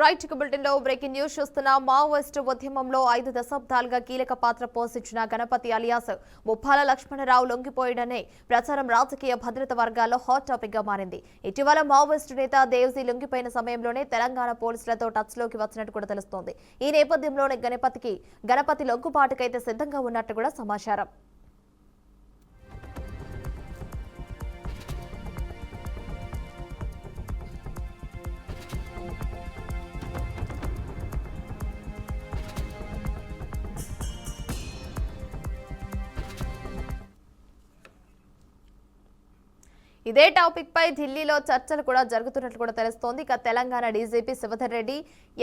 Right bulletin లో breaking news చూస్తున్నా. Maoist ఉద్యమంలో 5 దశాబ్దాలుగా కీలక పాత్ర పోషించిన గణపతి అలియాస్ ముప్పాల లక్ష్మణరావు లొంగిపోయాడనే ప్రచారం రాజకీయ భద్రత వర్గాల్లో హాట్ టాపిక్ గా మారింది. ఇటీవల మావోయిస్టు నేత దేవ్జీ లొంగిపోయిన సమయంలోనే తెలంగాణ పోలీసులతో టచ్ లోకి వచ్చినట్టు కూడా తెలుస్తోంది. ఈ నేపథ్యంలోనే గణపతి లొంగుబాటుకైతే సిద్ధంగా ఉన్నట్టు కూడా సమాచారం. ఇదే టాపిక్ పై ఢిల్లీలో చర్చలు కూడా జరుగుతున్నట్లు కూడా తెలుస్తోంది. ఇక Telangana DGP Shivdhar Reddy,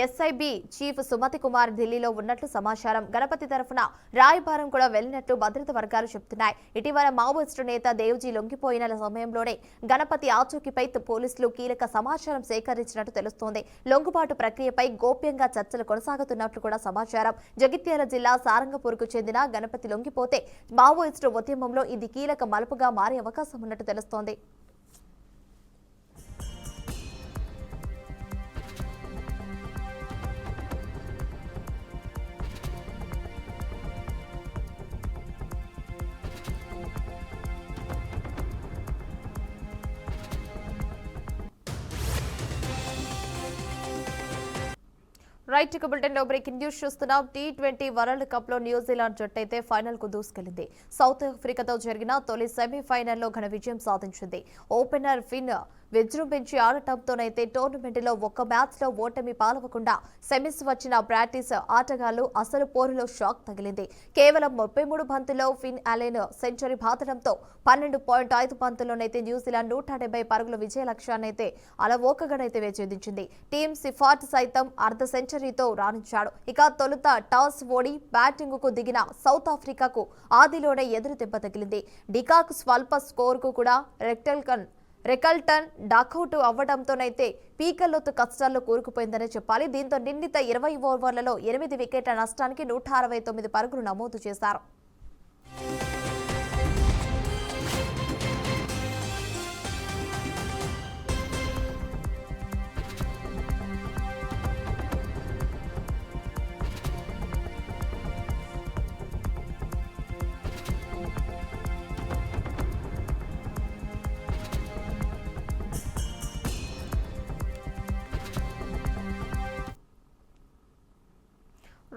SIB chief Sumathi Kumar ఢిల్లీలో ఉన్నట్లు సమాచారం. గణపతి తరఫున రాయబారం కూడా వెళ్లినట్లు భద్రతా వర్గాలు చెబుతున్నాయి. ఇటీవల మావోయిస్టు నేత దేవ్జీ లొంగిపోయిన సమయంలోనే గణపతి ఆచూకీపై పోలీసులు కీలక సమాచారం సేకరించినట్టు తెలుస్తోంది. లొంగుబాటు ప్రక్రియపై గోప్యంగా చర్చలు కొనసాగుతున్నట్లు కూడా సమాచారం. జగిత్యాల జిల్లా సారంగపూర్కు చెందిన గణపతి లొంగిపోతే మావోయిస్టు ఉద్యమంలో ఇది కీలక మలుపుగా మారే అవకాశం ఉన్నట్టు తెలుస్తోంది. రైట్ బులెటిన్ లో బ్రేకింగ్ న్యూస్ చూస్తున్నాం. T20 వరల్డ్ కప్ లో న్యూజిలాండ్ జట్టు అయితే ఫైనల్ కు దూసుకెళ్లింది. సౌత్ ఆఫ్రికాతో జరిగిన తొలి సెమీఫైనల్లో ఘన విజయం సాధించింది. ఓపెనర్ ఫిన్ విజృంభించి ఆడటంతోనైతే టోర్నమెంట్లో ఒక్క మ్యాచ్ లో ఓటమి పాలవకుండా సెమీస్ వచ్చిన ప్రాక్టీస్ ఆటగాళ్లు అసలు పోరులో షాక్ తగిలింది. కేవలం 33 బంతుల్లో ఫిన్ అలెన్ సెంచరీ బాదడంతో 12.5 బంతుల్లోనైతే న్యూజిలాండ్ 170 పరుగుల విజయ లక్ష్యాన్నైతే అలవోకగానైతే వేఛేదించింది. టీం సిఫాట్ సైతం అర్ధ సెంచరీతో రాణించాడు. ఇక తొలుత టాస్ ఓడి బ్యాటింగ్ కు దిగిన సౌత్ ఆఫ్రికాకు ఆదిలోనే ఎదురు దెబ్బ తగిలింది. డికాక్ స్వల్ప స్కోర్ కు కూడా రెకల్టన్ డకౌట్ అవ్వడంతోనైతే పీకల్లోతు కష్టాల్లో కూరుకుపోయిందనే చెప్పాలి. దీంతో నిర్ణీత 20 ఓవర్లలో 8 వికెట్ల నష్టానికి 169 పరుగులు నమోదు చేశారు.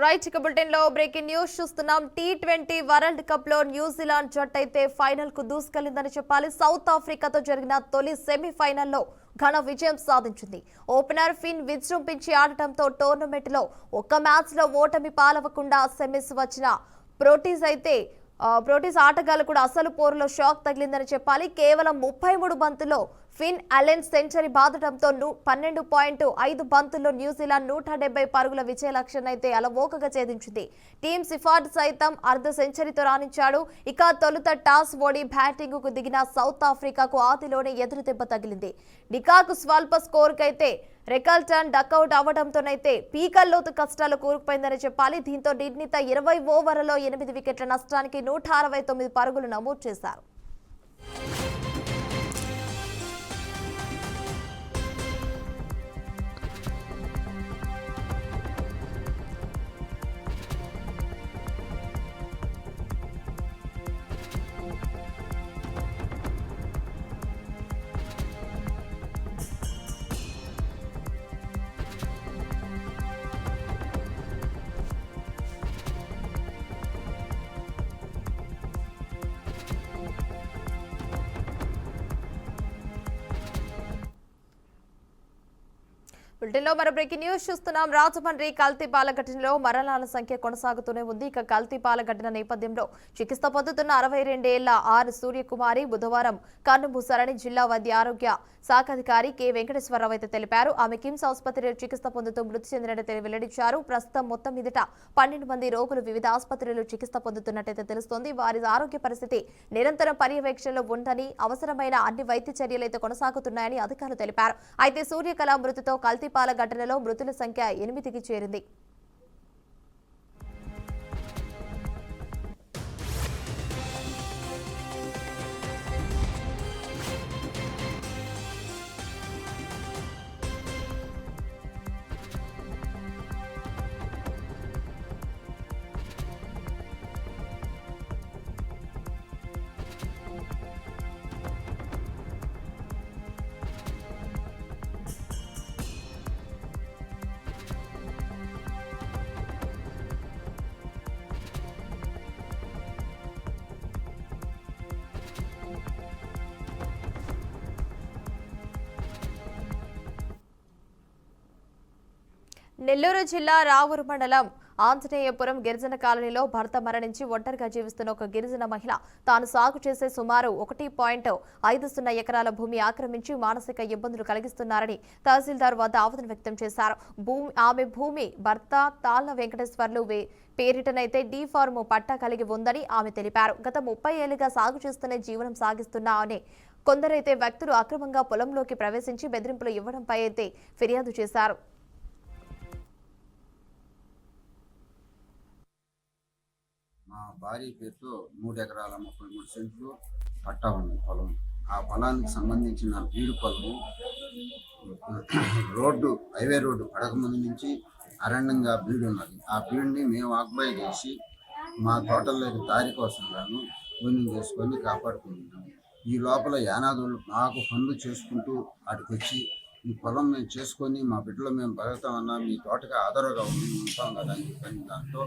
రైట్ బులెటిన్ లో బ్రేకింగ్ న్యూస్ చూస్తున్నాం. T20 వరల్డ్ కప్ లో న్యూజిలాండ్ జట్టు అయితే ఫైనల్ కు దూసుకెళ్లిందని చెప్పాలి. సౌత్ ఆఫ్రికాతో జరిగిన తొలి సెమీఫైనల్లో ఘన విజయం సాధించింది. ఓపెనర్ ఫిన్ విజృంభించి ఆడటంతో టోర్నమెంట్ లో ఒక్క మ్యాచ్ లో ఓటమి పాలవకుండా సెమీస్ వచ్చిన ప్రోటీస్ ఆటగాళ్లు కూడా అసలు పోరులో షాక్ తగిలిందని చెప్పాలి. కేవలం 33 బంతుల్లో ఫిన్ అలెన్ సెంచరీ బాదడంతో 12.5 బంతుల్లో న్యూజిలాండ్ 170 పరుగుల విజయ లక్ష్యాన్నైతే అలవోకగా ఛేదించింది. టీం సిఫాట్ సైతం అర్ధ సెంచరీతో రాణించాడు. ఇక తొలుత టాస్ ఓడి బ్యాటింగ్ కు దిగిన సౌత్ ఆఫ్రికాకు ఆదిలోనే ఎదురు దెబ్బ తగిలింది. డికాక్ స్వల్ప స్కోర్ కైతే రెకల్టన్ డకౌట్ అవ్వడంతోనైతే పీకల్లోతు కష్టాలు కూరుకుపోయిందని చెప్పాలి. దీంతో నిర్ణీత 20 ఓవర్లలో 8 వికెట్ల నష్టానికి 169 పరుగులు నమోదు చేశారు. బులెటిన్లో మరో బ్రేకింగ్ న్యూస్ చూస్తున్నాం. రాజమండ్రి కల్తీపాల ఘటనలో మరణాల సంఖ్య కొనసాగుతూనే ఉంది. ఇక కల్తీపాల ఘటన నేపథ్యంలో చికిత్స పొందుతున్న 62 ఏళ్ల ఆర్ సూర్యకుమారి బుధవారం కన్నుమూశారని జిల్లా వైద్య ఆరోగ్య శాఖాధికారి కె వెంకటేశ్వరరావు అయితే తెలిపారు. ఆమె కిమ్స్ ఆసుపత్రిలో చికిత్స పొందుతూ మృతి చెందినట్టు వెల్లడించారు. ప్రస్తుతం మొత్తం మీదట 12 మంది రోగులు వివిధ ఆసుపత్రుల్లో చికిత్స పొందుతున్నట్టయితే తెలుస్తోంది. వారి ఆరోగ్య పరిస్థితి నిరంతరం పర్యవేక్షణలో ఉందని, అవసరమైన అన్ని వైద్య చర్యలైతే కొనసాగుతున్నాయని అధికారులు తెలిపారు. అయితే సూర్యకళ మృతితో కల్తీపాల ఘటనలో మృతుల సంఖ్య 8కి చేరింది. నెల్లూరు జిల్లా రావూరు మండలం ఆంజనేయపురం గిరిజన కాలనీలో భర్త మరణించి ఒంటరిగా జీవిస్తున్న ఒక గిరిజన మహిళ తాను సాగు చేసే సుమారు 1.50 ఎకరాల భూమి ఆక్రమించి మానసిక ఇబ్బందులు కలిగిస్తున్నారని తహసీల్దార్ వద్ద ఆవేదన వ్యక్తం చేశారు. ఆమె భూమి భర్త తాళ్ల వెంకటేశ్వర్లు పేరిటనైతే డి ఫార్మ్ పట్టా కలిగి ఉందని ఆమె తెలిపారు. గత 30 ఏళ్లుగా సాగు చేస్తూనే జీవనం సాగిస్తున్నా అని కొందరైతే వ్యక్తులు అక్రమంగా పొలంలోకి ప్రవేశించి బెదిరింపులు ఇవ్వడంపై అయితే ఫిర్యాదు చేశారు. మా భార్య పేరుతో 3 ఎకరాల 33 సెంట్లు పట్టా ఉంది పొలం. ఆ పొలానికి సంబంధించిన బీడు పొలము హైవే రోడ్డు పడకముందు నుంచి అరణ్యంగా బీడు ఉన్నది. ఆ బీడుని మేము ఆక్యుపై చేసి మా తోటల్లోకి దారి కోసం గాను భూమిని చేసుకొని కాపాడుకుంటున్నాము. ఈ లోపల యానాదులు మాకు పనులు చేసుకుంటూ అటుకు వచ్చి ఈ పొలం మేము చేసుకొని మా బిడ్డలో మేము బతుకుతామన్నా మీ తోటకి ఆధారంగా ఉంటాం కదా అని చెప్పిన దాంతో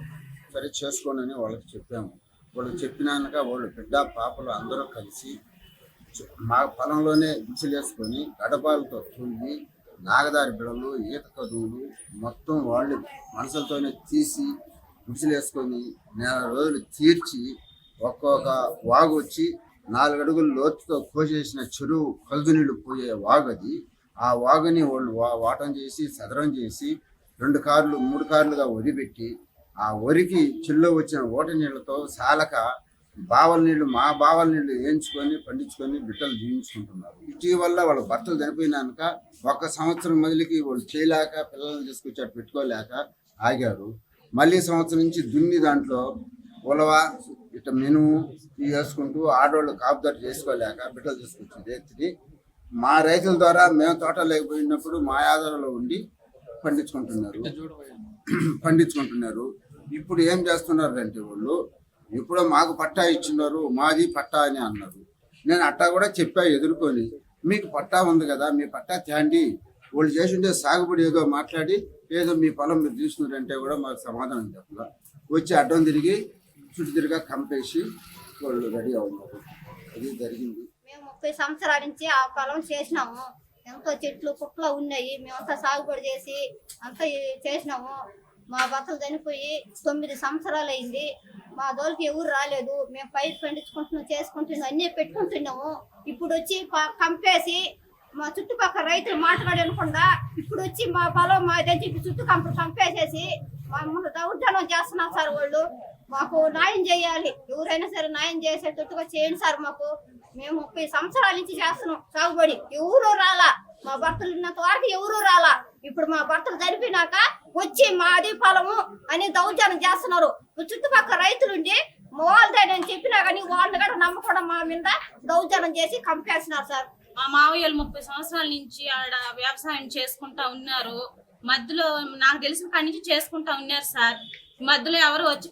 సరే చేసుకోండి అని వాళ్ళకి చెప్పాము. వాళ్ళు చెప్పినాక వాళ్ళు బిడ్డ పాపలు అందరూ కలిసి మా పొలంలోనే విసిలేసుకొని గడపాలతో తుల్లి నాగదారి బిడలు ఈత కదువులు మొత్తం వాళ్ళు మనసులతోనే తీసి విసిలేసుకొని 4 రోజులు తీర్చి ఒక్కొక్క వాగు వచ్చి 4 అడుగుల లోతుతో కోసేసిన చెరువు కలుదు నీళ్లు పోయే వాగు అది. ఆ వాగుని వాళ్ళు వాటం చేసి సదరం చేసి 2 కార్లు 3 కార్లుగా వదిలిపెట్టి ఆ వరికి చెల్లో వచ్చిన ఓట నీళ్లతో సాలక బావల నీళ్లు మా బావల నీళ్లు వేయించుకొని పండించుకొని బిడ్డలు జీవించుకుంటున్నారు. ఇటీవల వాళ్ళ భర్తలు చనిపోయినాక 1 సంవత్సరం మొదలుకి వాళ్ళు చేయలేక పిల్లల్ని తీసుకొచ్చి పెట్టుకోలేక ఆగారు. మళ్ళీ సంవత్సరం నుంచి దున్ని దాంట్లో ఉలవ ఇట్లా మెనుము వేసుకుంటూ ఆడవాళ్ళు కాపుదారు చేసుకోలేక బిడ్డలు తీసుకొచ్చి రైతుని మా రైతుల ద్వారా మేము తోట లేకపోయినప్పుడు మా ఆధారంలో ఉండి పండించుకుంటున్నారు. ఇప్పుడు ఏం చేస్తున్నారు అంటే వాళ్ళు ఇప్పుడు మాకు పట్టా ఇచ్చినారు, మాది పట్టా అని అన్నారు. నేను అట్టా కూడా చెప్పా ఎదుర్కొని, మీకు పట్టా ఉంది కదా మీ పట్టా తేండి, వాళ్ళు చేసిండే సాగుబడి ఏదో మాట్లాడి ఏదో మీ పొలం మీరు తీసుకున్నారంటే కూడా మాకు సమాధానం చెప్పాల. వచ్చి అడ్డం తిరిగి చుట్టూ తిరిగా కంపేసి వాళ్ళు రెడీ అవుతున్నారు. అది జరిగింది. మేము 30 సంవత్సరాల నుంచి ఆ పొలం చేసినాము. ఎంతో చెట్లు పుట్లు ఉన్నాయి. మేమంతా సాగుబడి చేసి అంతా చేసినాము. మా భర్తలు చనిపోయి 9 సంవత్సరాలు అయింది. మా దోలికి ఎవరు రాలేదు. మేము పైరు పండించుకుంటున్నాం, చేసుకుంటున్నాం, అన్నీ పెట్టుకుంటున్నాము. ఇప్పుడు వచ్చి కంపేసి మా చుట్టుపక్కల రైతులు మాట్లాడకుండా ఇప్పుడు వచ్చి మా పొలం మా దగ్గర చుట్టుకంపలు కంపేసేసి మమ్మల్ని దౌర్జన్యం చేస్తున్నారు సార్. వాళ్ళు మాకు న్యాయం చేయాలి. ఎవరైనా సరే న్యాయం చేసేటట్టుగా చేయండి సార్. మాకు మేము 30 సంవత్సరాల నుంచి చేస్తున్నాం సాగుబడి. ఎవరు రాలా, మా భర్తలు ఉన్నంత వరకు ఎవరు రాలా. ఇప్పుడు మా భర్తలు చనిపోయినాక వచ్చి మాది పొలము అని దౌర్జన్యం చేస్తున్నారు. చుట్టుపక్కల రైతులుండి వాళ్ళని చెప్పినా కానీ వాళ్ళని కూడా నమ్మకుండా మా మీద దౌర్జన్యం చేసి కంపేస్తున్నారు సార్. మా మావయ్యలు 30 సంవత్సరాల నుంచి ఆడ వ్యవసాయం చేసుకుంటా ఉన్నారు. మధ్యలో నాకు తెలిసిన కాడి నుంచి చేసుకుంటా ఉన్నారు సార్. మధ్యలో ఎవరు వచ్చి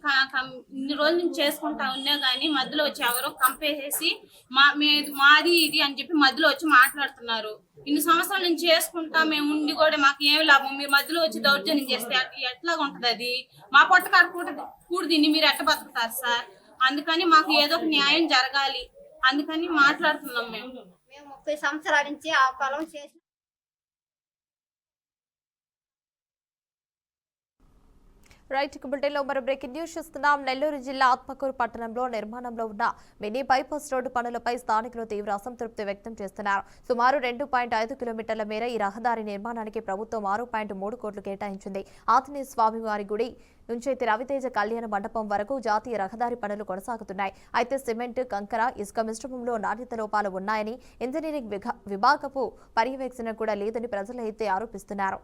ఇన్ని రోజుల నుంచి చేసుకుంటా ఉన్నా కానీ మధ్యలో వచ్చి ఎవరో కంపేసేసి మాది ఇది అని చెప్పి మధ్యలో వచ్చి మాట్లాడుతున్నారు. ఇన్ని సంవత్సరాల నుంచి చేసుకుంటా మేము ఉండి కూడా మాకు ఏమి లాభం, మీరు మధ్యలో వచ్చి దౌర్జన్యం చేస్తే ఎట్లాగా ఉంటది? అది మా పొట్టకాడ కూడి తిని మీరు ఎట్ట బతుకుతారు సార్? అందుకని మాకు ఏదో ఒక న్యాయం జరగాలి, అందుకని మాట్లాడుతున్నాం. మేము 30 సంవత్సరాల నుంచి ఆ పొలం చేసి రైట్ బులెటిన్లో మరో బ్రేకింగ్ న్యూస్ చూస్తున్నాం. నెల్లూరు జిల్లా ఆత్మకూరు పట్టణంలో నిర్మాణంలో ఉన్న మినీ బైపాస్ రోడ్డు పనులపై స్థానికులు తీవ్ర అసంతృప్తి వ్యక్తం చేస్తున్నారు. సుమారు 2.5 కిలోమీటర్ల మేర ఈ రహదారి నిర్మాణానికి ప్రభుత్వం 6.3 కోట్లు కేటాయించింది. ఆంజనేయ స్వామివారి గుడి నుంచైతే రవితేజ కళ్యాణ మండపం వరకు జాతీయ రహదారి పనులు కొనసాగుతున్నాయి. అయితే సిమెంట్, కంకర, ఇసుక మిశ్రమంలో నాణ్యత లోపాలు ఉన్నాయని, ఇంజనీరింగ్ విభాగపు పర్యవేక్షణ కూడా లేదని ప్రజలైతే ఆరోపిస్తున్నారు.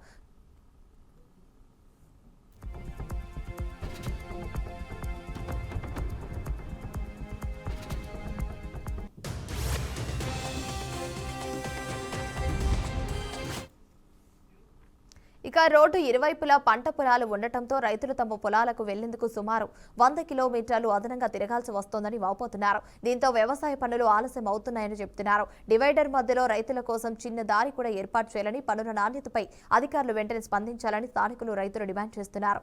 ఇక రోడ్డు ఇరువైపులా పంట పొలాలు ఉండటంతో రైతులు తమ పొలాలకు వెళ్లేందుకు సుమారు 100 కిలోమీటర్లు అదనంగా తిరగాల్సి వస్తోందని వాపోతున్నారు. దీంతో వ్యవసాయ పనులు ఆలస్యం అవుతున్నాయని చెబుతున్నారు. డివైడర్ మధ్యలో రైతుల కోసం చిన్న దారి కూడా ఏర్పాటు చేయాలని, పనుల నాణ్యతపై అధికారులు వెంటనే స్పందించాలని స్థానికులు, రైతులు డిమాండ్ చేస్తున్నారు.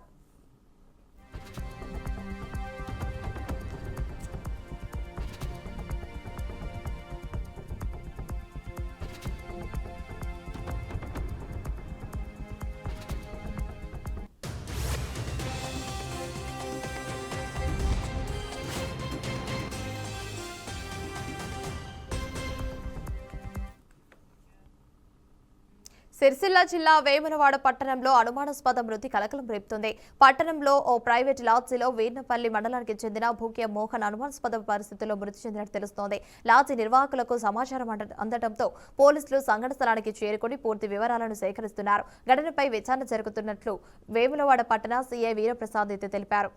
సిరిసిల్ల జిల్లా వేములవాడ పట్టణంలో అనుమానాస్పద మృతి కలకలం రేపుతోంది. పట్టణంలో ఓ ప్రైవేట్ లాడ్జిలో వీర్నపల్లి మండలానికి చెందిన భూక్య మోహన్ అనుమానాస్పద పరిస్థితుల్లో మృతి చెందినట్టు తెలుస్తోంది. లాడ్జి నిర్వాహకులకు సమాచారం అందడంతో పోలీసులు సంఘటన స్థలానికి చేరుకుని పూర్తి వివరాలను సేకరిస్తున్నారు. ఘటనపై విచారణ జరుగుతున్నట్లు వేములవాడ పట్టణ సీఐ వీరప్రసాద్ తెలిపారు.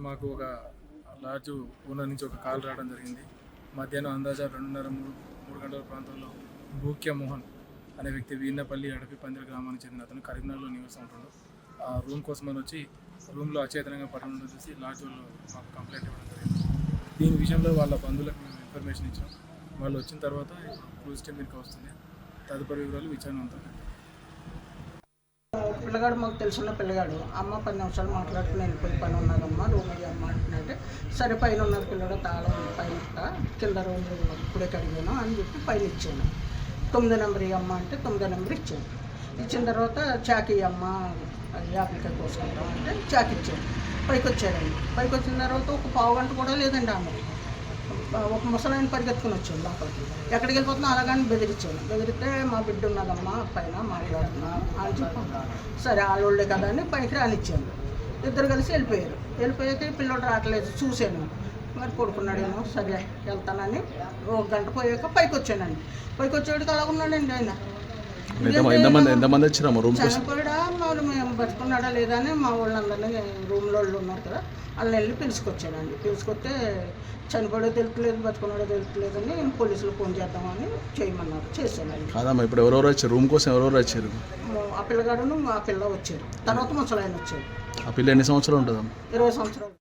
మాకు ఒక లాడ్జ్ ఓనర్ నుంచి ఒక కాల్ రావడం జరిగింది. మధ్యాహ్నం అందాజా 2:30-3 గంటల ప్రాంతంలో భూక్య మోహన్ అనే వ్యక్తి వీర్నపల్లి అడపి పందిరి గ్రామానికి చెందిన అతను కరీంనగర్లో నివాసం ఉంటుండు. ఆ రూమ్ కోసం అని వచ్చి రూమ్లో అచేతనంగా పట్టడం చూసి లాడ్జ్ వాళ్ళు మాకు కంప్లైంట్ ఇవ్వడం జరిగింది. దీని విషయంలో వాళ్ళ బంధువులకు మేము ఇన్ఫర్మేషన్ ఇచ్చాం. వాళ్ళు వచ్చిన తర్వాత పోలీస్ టీం మీకు వస్తుంది. తదుపరి వివరాలు విచారణ ఉంటుంది. పిల్లగాడు మాకు తెలిసిన పిల్లగాడు అమ్మ 10 నిమిషాలు మాట్లాడుకుని వెళ్ళిపోయి పని ఉన్నదమ్మా రూమ్ అమ్మ అంటున్నట్టే సరే పైన ఉన్నది పిల్లడు తాళం పైన కింద రూమ్ ఇప్పుడే కడిగాను అని చెప్పి పైన ఇచ్చాను. 9 నెంబర్ అమ్మ అంటే 9 నెంబర్ ఇచ్చాను. ఇచ్చిన తర్వాత చాకీ అమ్మ యాపిల్కాయ కోసుకుంటాం అంటే చాకి ఇచ్చాను. పైకి వచ్చాడండి. పైకి వచ్చిన తర్వాత ఒక పావు గంట కూడా లేదండి ఆమె ఒక ముసలాయన పరిగెత్తుకుని వచ్చాను లోపలికి. ఎక్కడికి వెళ్ళిపోతున్నా అలాగని బెదిరించాను. బెదిరితే మా బిడ్డ ఉన్నదమ్మా పైన మాట్లాడుతున్నా అని చెప్పాను. సరే ఆళ్ళోళ్ళే కదా అని పైకి రానిచ్చాను. ఇద్దరు కలిసి వెళ్ళిపోయారు. వెళ్ళిపోయాక పిల్లడు రావట్లేదు చూశాను. మరి పడుకున్నాడేమో సరే వెళ్తానని 1 గంట పోయాక పైకి వచ్చానండి. పైకి వచ్చేవాడికి అలా ఉన్నాడండి ఆయన. చనిపోయాడా వాళ్ళు మేము బతుకున్నాడా లేదా అని మా వాళ్ళందరినీ రూమ్లో ఉన్నారు కదా వాళ్ళని వెళ్ళి పిలుచుకొచ్చానండి. పిలుచుకొస్తే చనిపోయో తెలుపులేదు బతుకున్నాడో తెలుపులేదు అని పోలీసులు ఫోన్ చేద్దామని చేయమన్నారు. చేశానండి. కాదమ్మా ఇప్పుడు ఎవరెవరు వచ్చారు రూమ్ కోసం? ఎవరెవరు వచ్చారు? ఆ పిల్లగాడును ఆ పిల్ల వచ్చారు. తర్వాత ముసలాయన వచ్చారు. ఆ పిల్ల ఎన్ని సంవత్సరాలు ఉంటుందమ్మా? 20 సంవత్సరాలు.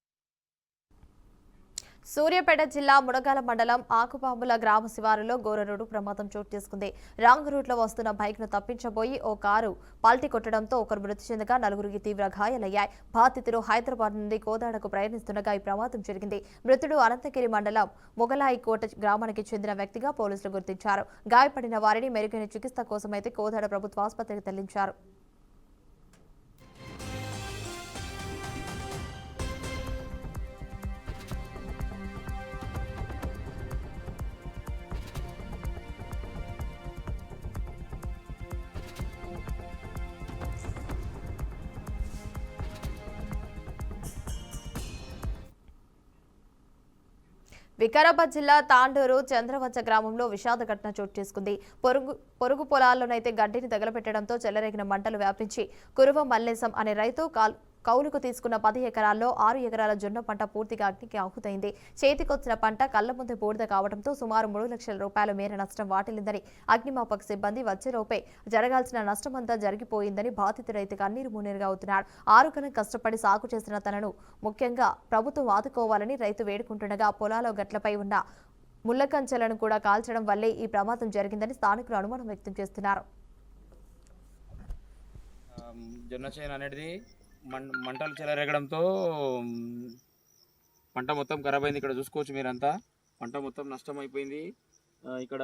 సూర్యాపేట జిల్లా మునగాల మండలం ఆకుపాముల గ్రామ శివారులో ఘోర రోడ్డు ప్రమాదం చోటు చేసుకుంది. రాంగ్ రూట్లో వస్తున్న బైక్ను తప్పించబోయి ఓ కారు పల్టీ కొట్టడంతో ఒకరు మృతి చెందగా 4గురికి తీవ్ర గాయాలయ్యాయి. బాధితులు హైదరాబాద్ నుండి కోదాడకు ప్రయాణిస్తుండగా ఈ ప్రమాదం జరిగింది. మృతుడు అనంతగిరి మండలం మొగలాయికోట గ్రామానికి చెందిన వ్యక్తిగా పోలీసులు గుర్తించారు. గాయపడిన వారిని మెరుగైన చికిత్స కోసమైతే కోదాడ ప్రభుత్వ ఆసుపత్రికి తరలించారు. వికారాబాద్ జిల్లా తాండూరు చంద్రవంచ గ్రామంలో విషాద ఘటన చోటు చేసుకుంది. పొరుగు పొలాల్లోనైతే గడ్డిని తగలపెట్టడంతో చెలరేగిన మంటలు వ్యాపించి కురువ మల్లేశం అనే రైతు కౌలుకు తీసుకున్న 10 ఎకరాల్లో 6 ఎకరాల జొన్న పంట పూర్తిగా అగ్నికి ఆహుతైంది. చేతికొచ్చిన పంట కళ్ల ముందు బూడిద కావడంతో సుమారు 3 లక్షల రూపాయల మేర నష్టం వాటిల్లిందని అగ్నిమాపక సిబ్బంది వచ్చేలోపే జరగాల్సిన నష్టమంతా జరిగిపోయిందని బాధిత రైతు కన్నీరు మున్నీరుగా అవుతున్నాడు. 6 గంటలు కష్టపడి సాగు చేసిన తనను ముఖ్యంగా ప్రభుత్వం ఆదుకోవాలని రైతు వేడుకుంటుండగా పొలాల గట్లపై ఉన్న ముళ్లకంచెలను కూడా కాల్చడం వల్లే ఈ ప్రమాదం జరిగిందని స్థానికులు అనుమానం వ్యక్తం చేస్తున్నారు. జొన్న చేను అనేది మంటలు చెలరేగడంతో పంట మొత్తం ఖరాబ్ అయింది. ఇక్కడ చూసుకోవచ్చు మీరంతా పంట మొత్తం నష్టం అయిపోయింది. ఇక్కడ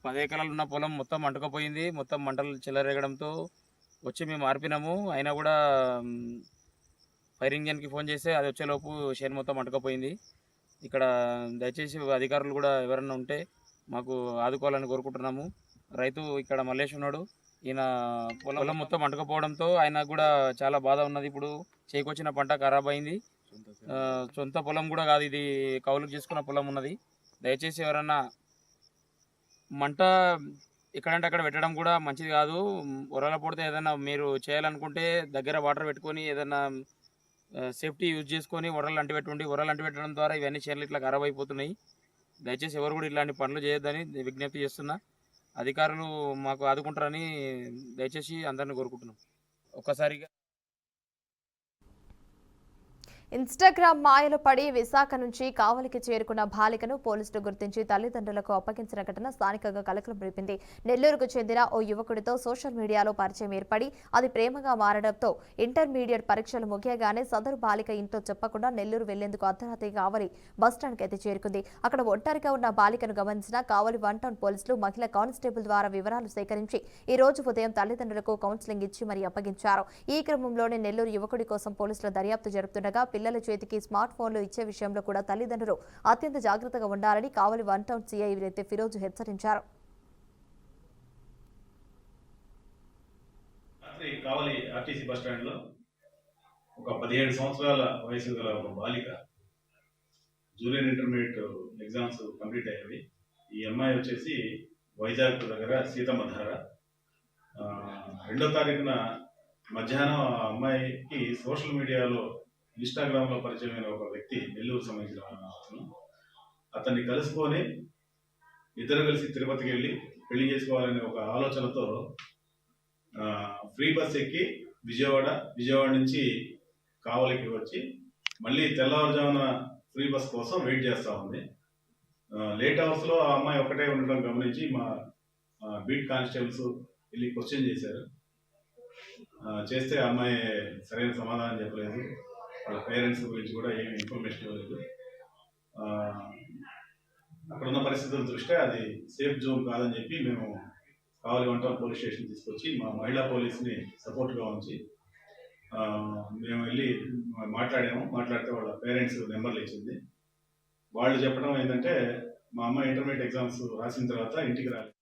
10 ఎకరాలు ఉన్న పొలం మొత్తం అంటుకుపోయింది. మొత్తం మంటలు చెలరేగడంతో వచ్చి మేము ఆర్పినాము. అయినా కూడా ఫైర్ ఇంజన్కి ఫోన్ చేస్తే అది వచ్చేలోపు చేను మొత్తం అంటుకుపోయింది. ఇక్కడ దయచేసి అధికారులు కూడా ఎవరన్నా ఉంటే మాకు ఆదుకోవాలని కోరుకుంటున్నాము. రైతు ఇక్కడ మల్లేష్ ఉన్నాడు. ఈయన పొలం మొత్తం అంటుకపోవడంతో ఆయన కూడా చాలా బాధ ఉన్నది. ఇప్పుడు చేకొచ్చిన పంట ఖరాబ్ అయింది. సొంత పొలం కూడా కాదు, ఇది కౌలుకు చేసుకున్న పొలం ఉన్నది. దయచేసి ఎవరన్నా మంట ఎక్కడంటే అక్కడ పెట్టడం కూడా మంచిది కాదు. ఉరల పొడితే ఏదైనా మీరు చేయాలనుకుంటే దగ్గర వాటర్ పెట్టుకొని ఏదైనా సేఫ్టీ యూజ్ చేసుకొని ఉరలు అంటిపెట్టుకోండి. ఉరలు అంటిపెట్టడం ద్వారా ఇవన్నీ చేనులు ఇట్లా ఖరాబ్ అయిపోతున్నాయి. దయచేసి ఎవరు కూడా ఇలాంటి పనులు చేయొద్దని విజ్ఞప్తి చేస్తున్నా. అధికారులు మాకు ఆదుకుంటారని దయచేసి అందరిని కోరుకుంటున్నాం. ఒక్కసారిగా ఇన్స్టాగ్రామ్ మాయలో పడి విశాఖ నుంచి కావలికి చేరుకున్న బాలికను పోలీసులు గుర్తించి తల్లిదండ్రులకు అప్పగించిన ఘటన స్థానికంగా కలకలం రేపింది. నెల్లూరుకు చెందిన ఓ యువకుడితో సోషల్ మీడియాలో పరిచయం ఏర్పడి అది ప్రేమగా మారడంతో ఇంటర్మీడియట్ పరీక్షలు ముగియగానే సదరు బాలిక ఇంట్లో చెప్పకుండా నెల్లూరు వెళ్లేందుకు అర్ధరాత్రి కావలి బస్టాండ్కి అయితే చేరుకుంది. అక్కడ ఒంటరిగా ఉన్న బాలికను గమనించిన కావలి 1 టౌన్ పోలీసులు మహిళా కానిస్టేబుల్ ద్వారా వివరాలు సేకరించి ఈ రోజు ఉదయం తల్లిదండ్రులకు కౌన్సిలింగ్ ఇచ్చి మరీ అప్పగించారు. ఈ క్రమంలోనే నెల్లూరు యువకుడి కోసం పోలీసులు దర్యాప్తు జరుపుతుండగా పిల్లల చేతికి స్మార్ట్ ఫోన్లు ఇచ్చే విషయంలో కూడా తల్లిదండ్రులు అత్యంత జాగ్రత్తగా ఉండాలని కావలి 1 టౌన్ సీఐ ఫిరోజ్ హెచ్చరించారు. కావలి ఆర్టీసీ బస్ స్టాండ్ లో ఒక 17 సంవత్సరాల వయసు గల ఒక బాలిక జూనియర్ ఇంటర్మీడియట్ ఎగ్జామ్స్ కంప్లీట్ అయ్యాయి. ఈ అమ్మాయి వచ్చేసి వైజాగ్ దగ్గర సీతమ్మధార 2వ తారీఖున మధ్యాహ్నం ఆ అమ్మాయికి సోషల్ మీడియాలో ఇన్స్టాగ్రామ్లో పరిచయమైన ఒక వ్యక్తి, నెల్లూరు సంబంధించిన అతన్ని కలుసుకొని ఇద్దరు కలిసి తిరుపతికి వెళ్ళి పెళ్లి చేసుకోవాలనే ఒక ఆలోచనతో ఫ్రీ బస్ ఎక్కి విజయవాడ నుంచి కావలికి వచ్చి మళ్ళీ తెల్లవారుజామున ఫ్రీ బస్ కోసం వెయిట్ చేస్తూ ఉంది. లేట్ అవర్స్లో ఆ అమ్మాయి ఒకటే ఉండడం గమనించి మా బీట్ కానిస్టేబుల్స్ వెళ్ళి క్వశ్చన్ చేశారు. చేస్తే ఆ అమ్మాయి సరైన సమాధానం చెప్పలేదు. వాళ్ళ పేరెంట్స్ గురించి కూడా ఏమి ఇన్ఫర్మేషన్ ఇవ్వలేదు. అక్కడున్న పరిస్థితుల దృష్ట్యా అది సేఫ్ జోన్ కాదని చెప్పి మేము కావలి 1 టౌన్ పోలీస్ స్టేషన్ తీసుకొచ్చి మా మహిళా పోలీస్ని సపోర్ట్గా ఉంచి మేము వెళ్ళి మాట్లాడితే వాళ్ళ పేరెంట్స్ నెంబర్లు ఇచ్చింది. వాళ్ళు చెప్పడం ఏంటంటే మా అమ్మాయి ఇంటర్మీడియట్ ఎగ్జామ్స్ రాసిన తర్వాత ఇంటికి రాలేదు.